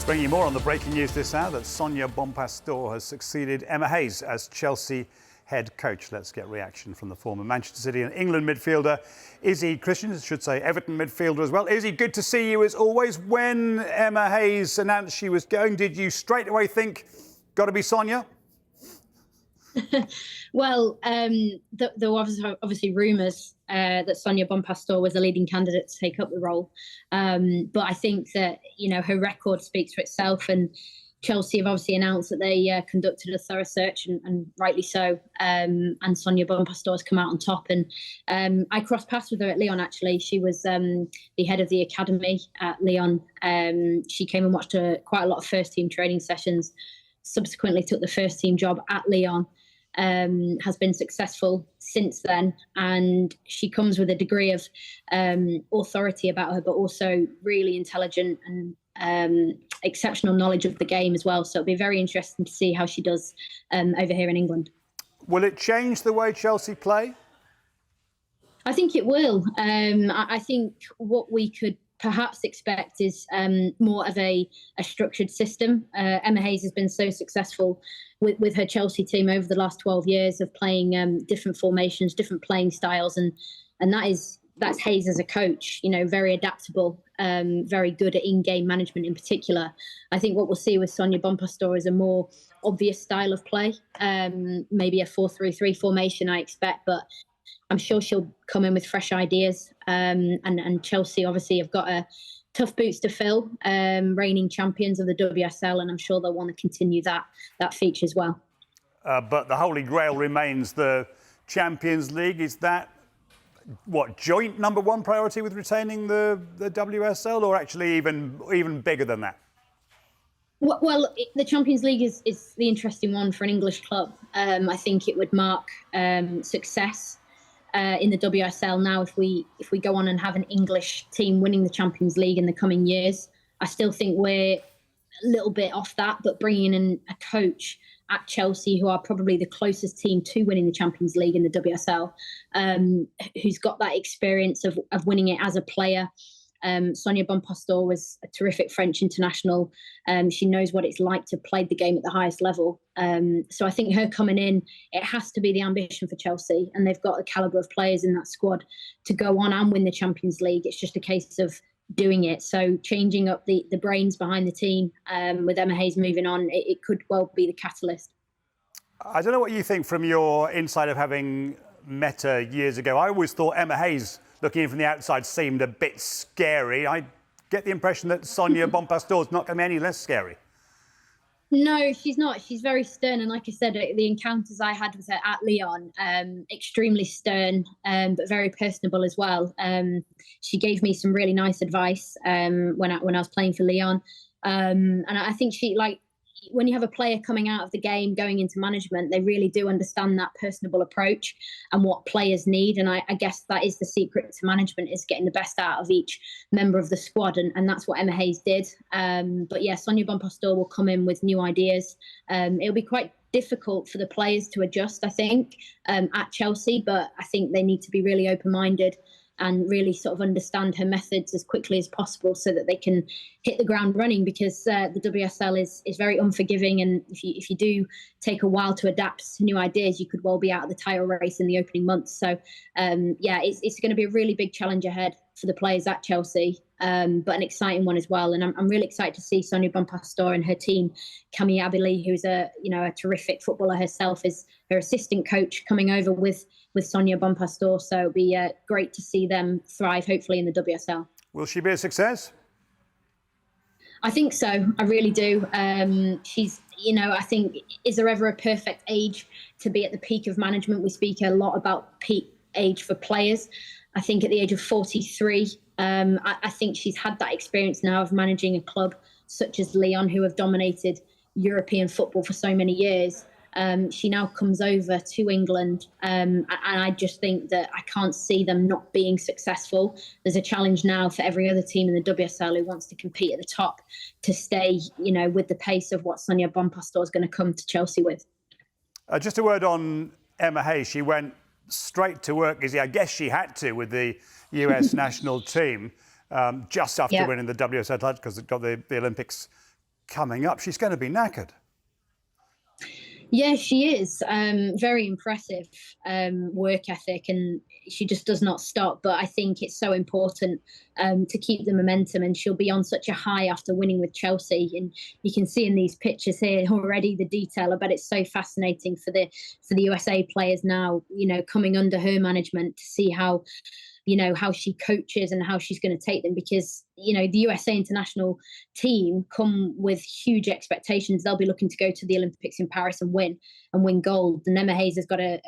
Bringing you more on the breaking news this hour that Sonia Bompastor has succeeded Emma Hayes as Chelsea head coach. Let's get reaction from the former Manchester City and England midfielder, Izzy Christiansen, should say Everton midfielder as well. Izzy, good to see you as always. When Emma Hayes announced she was going, did you straight away think, got to be Sonia? Well, there were obviously rumours that Sonia Bompastor was a leading candidate to take up the role. But I think that, her record speaks for itself, and Chelsea have obviously announced that they conducted a thorough search, and rightly so. And Sonia Bompastor has come out on top. And I crossed paths with her at Lyon, actually. She was the head of the academy at Lyon. She came and watched quite a lot of first-team training sessions, subsequently took the first-team job at Lyon. Has been successful since then, and she comes with a degree of authority about her, but also really intelligent and exceptional knowledge of the game as well. So it'll be very interesting to see how she does over here in England. Will it change the way Chelsea play? I think it will. I think what we could perhaps expect is more of a structured system. Emma Hayes has been so successful with her Chelsea team over the last 12 years of playing different formations, different playing styles, and that's Hayes as a coach. Very adaptable, very good at in-game management in particular. I think what we'll see with Sonia Bompastor is a more obvious style of play, maybe a 4-3-3 formation, I expect, but I'm sure she'll come in with fresh ideas. And Chelsea obviously have got tough boots to fill, reigning champions of the WSL, and I'm sure they'll want to continue that feature as well. But the Holy Grail remains the Champions League. Is that joint number one priority with retaining the WSL, or actually even bigger than that? Well, the Champions League is the interesting one for an English club. I think it would mark success in the WSL now if we go on and have an English team winning the Champions League in the coming years. I still think we're a little bit off that, but bringing in a coach at Chelsea, who are probably the closest team to winning the Champions League in the WSL, who's got that experience of winning it as a player. Sonia Bompastor was a terrific French international. She knows what it's like to play the game at the highest level. So I think her coming in, it has to be the ambition for Chelsea, and they've got the calibre of players in that squad to go on and win the Champions League. It's just a case of doing it. So changing up the brains behind the team, with Emma Hayes moving on, it could well be the catalyst. I don't know what you think from your insight of having met her years ago. I always thought Emma Hayes, looking in from the outside, seemed a bit scary. I get the impression that Sonia Bompastor is not going to be any less scary. No, she's not. She's very stern. And like I said, the encounters I had with her at Lyon, extremely stern, but very personable as well. She gave me some really nice advice when I was playing for Lyon. And I think when you have a player coming out of the game, going into management, they really do understand that personable approach and what players need. And I guess that is the secret to management, is getting the best out of each member of the squad. And that's what Emma Hayes did. But yeah, Sonia Bompastor will come in with new ideas. It'll be quite difficult for the players to adjust, I think, at Chelsea. But I think they need to be really open-minded and really sort of understand her methods as quickly as possible so that they can hit the ground running, because the WSL is very unforgiving, and if you do take a while to adapt to new ideas, you could well be out of the title race in the opening months. So yeah, it's going to be a really big challenge ahead for the players at Chelsea, but an exciting one as well. And I'm really excited to see Sonia Bompastor and her team. Cami Abili, who's a terrific footballer herself, is her assistant coach, coming over with Sonia Bompastor. So it'll be great to see them thrive, hopefully, in the WSL. Will she be a success? I think so. I really do. She's, I think, is there ever a perfect age to be at the peak of management? We speak a lot about peak age for players. I think at the age of 43, I think she's had that experience now of managing a club such as Lyon, who have dominated European football for so many years. She now comes over to England, and I just think that I can't see them not being successful. There's a challenge now for every other team in the WSL who wants to compete at the top to stay, with the pace of what Sonia Bompastor is going to come to Chelsea with. Just a word on Emma Hayes. She went straight to work, Izzy. I guess she had to, with the US national team, just after winning the WSL title, because it got the Olympics coming up. She's going to be knackered. Yeah, she is. Very impressive work ethic, and she just does not stop. But I think it's so important to keep the momentum, and she'll be on such a high after winning with Chelsea. And you can see in these pictures here already the detail. I bet it's so fascinating for the USA players now, coming under her management, to see how she coaches and how she's going to take them, because the USA international team come with huge expectations. They'll be looking to go to the Olympics in Paris and win gold, and Emma Hayes has got to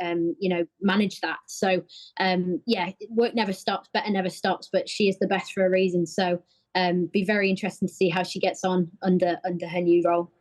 manage that. So work never stops, better never stops, but she is the best for a reason. So be very interesting to see how she gets on under her new role.